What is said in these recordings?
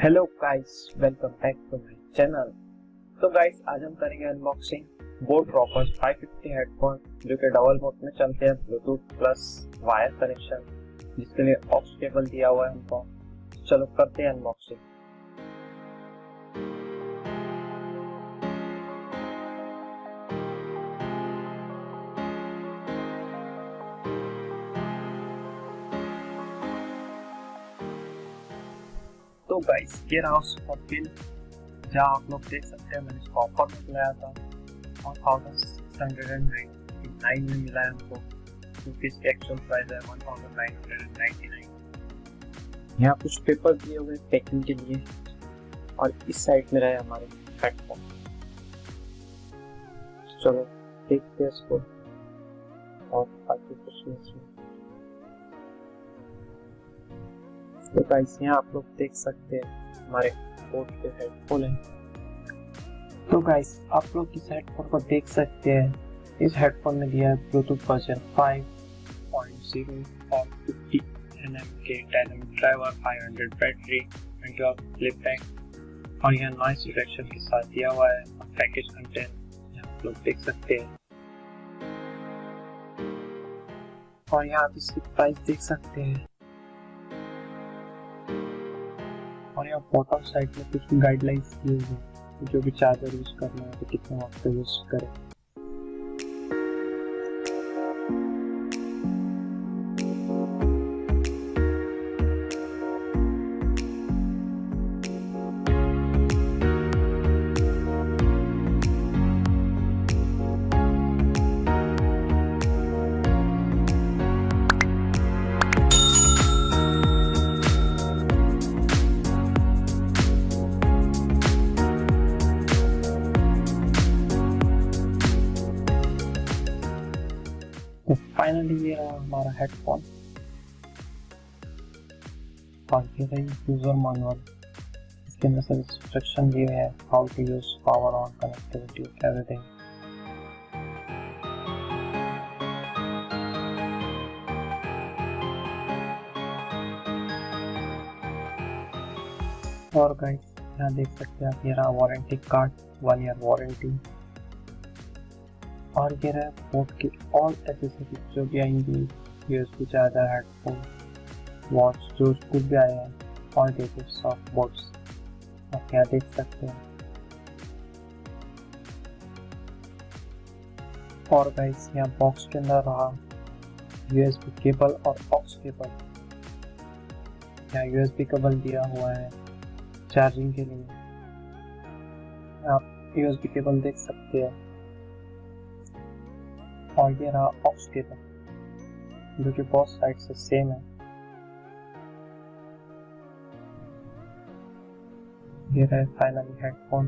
Hello guys, welcome back to my channel. तो guys, आज हम करेंगे अनबॉक्सिंग बोट रॉकर्स 550 हेडफोन जो कि डबल मोड में चलते हैं, ब्लूटूथ प्लस वायर कनेक्शन, जिसके लिए ऑक्स केबल दिया हुआ है हमको। चलो करते हैं अनबॉक्सिंग। तो गाइस, ये रहा उसका बिल, जहाँ आप लोग देख सकते हैं मैंने इसको ऑफर में लाया था 1699 में मिला है हमको, क्योंकि इसकी एक्चुअल प्राइस है 1999। यहाँ कुछ पेपर दिए हुए पैकिंग के लिए, और इस साइड में रहे हमारे हेडफोन। चलो देखते हैं इसको और बाकी कुछ नहीं। तो गाइस, यहाँ आप लोग देख सकते हैं हमारे बोट के हेडफोन हैं। तो गाइस, आप लोग इस हेडफोन को देख सकते हैं। इस हेडफोन में दिया है ब्लूटूथ वर्जन 5.0 और 50 nm के डायनामिक ड्राइवर, 500 बैटरी, 20 playback, और यहाँ नॉइस रिडक्शन के साथ दिया हुआ है। पैकेज कंटेंट यहाँ आप लोग देख सकते हैं, और यहाँ आप इसकी प्राइस देख सकते हैं। और यहाँ बॉटम साइड में कुछ गाइडलाइंस दिए हुए हैं, जो भी चार्जर यूज करना है तो कितने वक्त यूज करें। तो फाइनली ये रहा हमारा हेडफोन, और ये रही यूजर मैनुअल। इसके अंदर सब इंस्ट्रक्शन दिए हैं, how to use, power on, connectivity, everything. और गाइस, यहाँ देख सकते हैं आप, ये रहा वारंटी कार्ड, 1 ईयर वारंटी। और ये रहा बोट की ऑल एक्सेसरीज जो भी आएंगी, यूएसबी चार्जर, हेडफोन, वॉच, जो कुछ भी आए हैं, और देखिए सॉफ्ट बोट्स आप यहाँ देख सकते हैं। और गाइस, यहाँ बॉक्स के अंदर रहा यूएसबी केबल और ऑक्स केबल। यहाँ यूएसबी केबल दिया हुआ है चार्जिंग के लिए, आप यूएसबी केबल देख सकते हैं। और ये रहा ऑक्स केबल, जो कि बोथ साइड से सेम है। ये रहे फाइनली हेडफोन।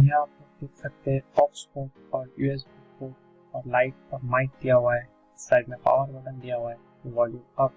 यहाँ आप देख सकते हैं ऑक्स पोर्ट और यूएसबी पोर्ट, और लाइट और माइक दिया हुआ है। साइड में पावर बटन दिया हुआ है, volume up.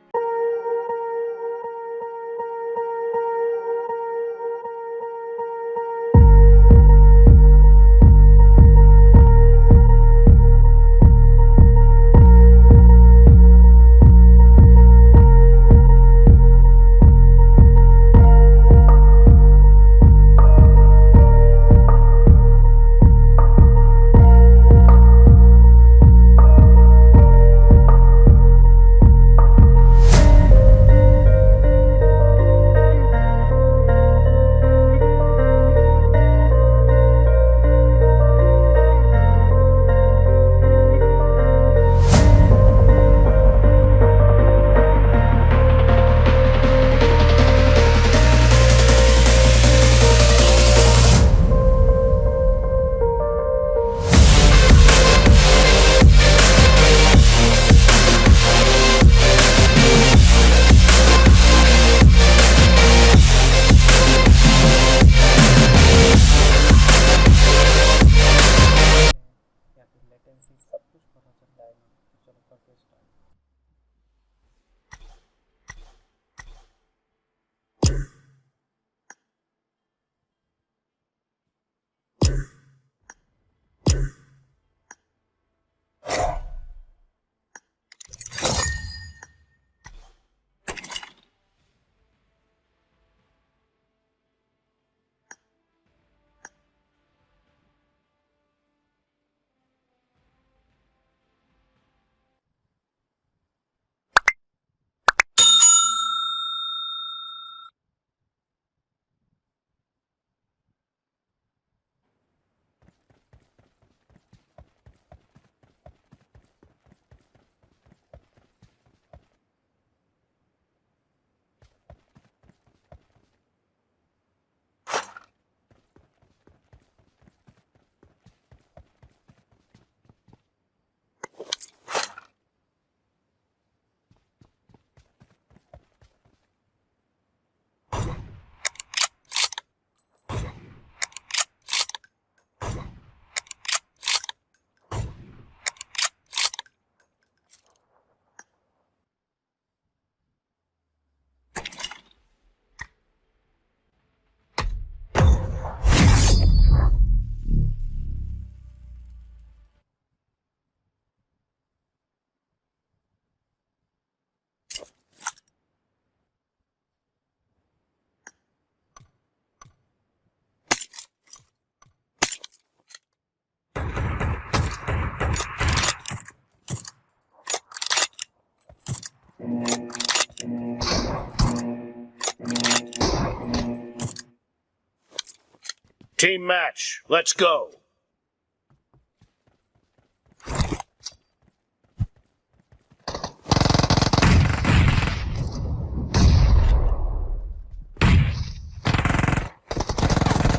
Team match, let's go.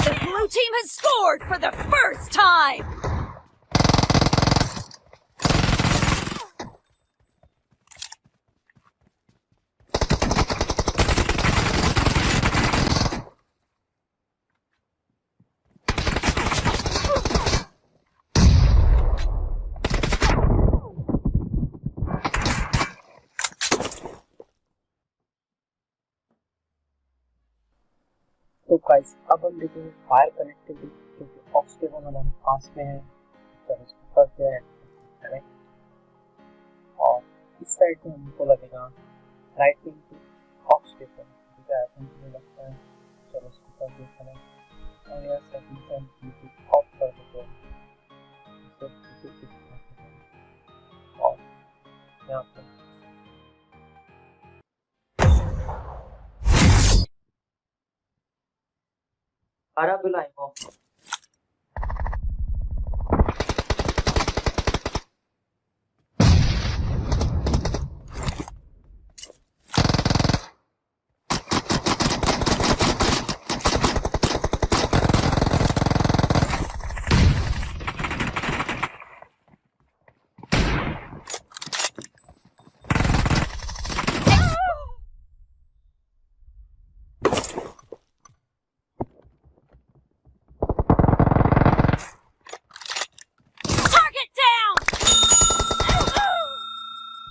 The blue team has scored for the first time! तो गाइस अब हम देखेंगे फायर कनेक्टिविटी, क्योंकि ऑक्स केबल हमारे पास में है, तो इसको करते हैं कनेक्ट। और इस साइड में हमको लगेगा लाइटिंग की ऑक्स केबल, ठीक है, ऐसा मुझे लगता है। चलो इसको कर देते हैं और यहाँ सेटिंग्स एंड ब्लूटूथ ऑफ कर देते हैं, इसे ब्लूटूथ और यहाँ पर Arabic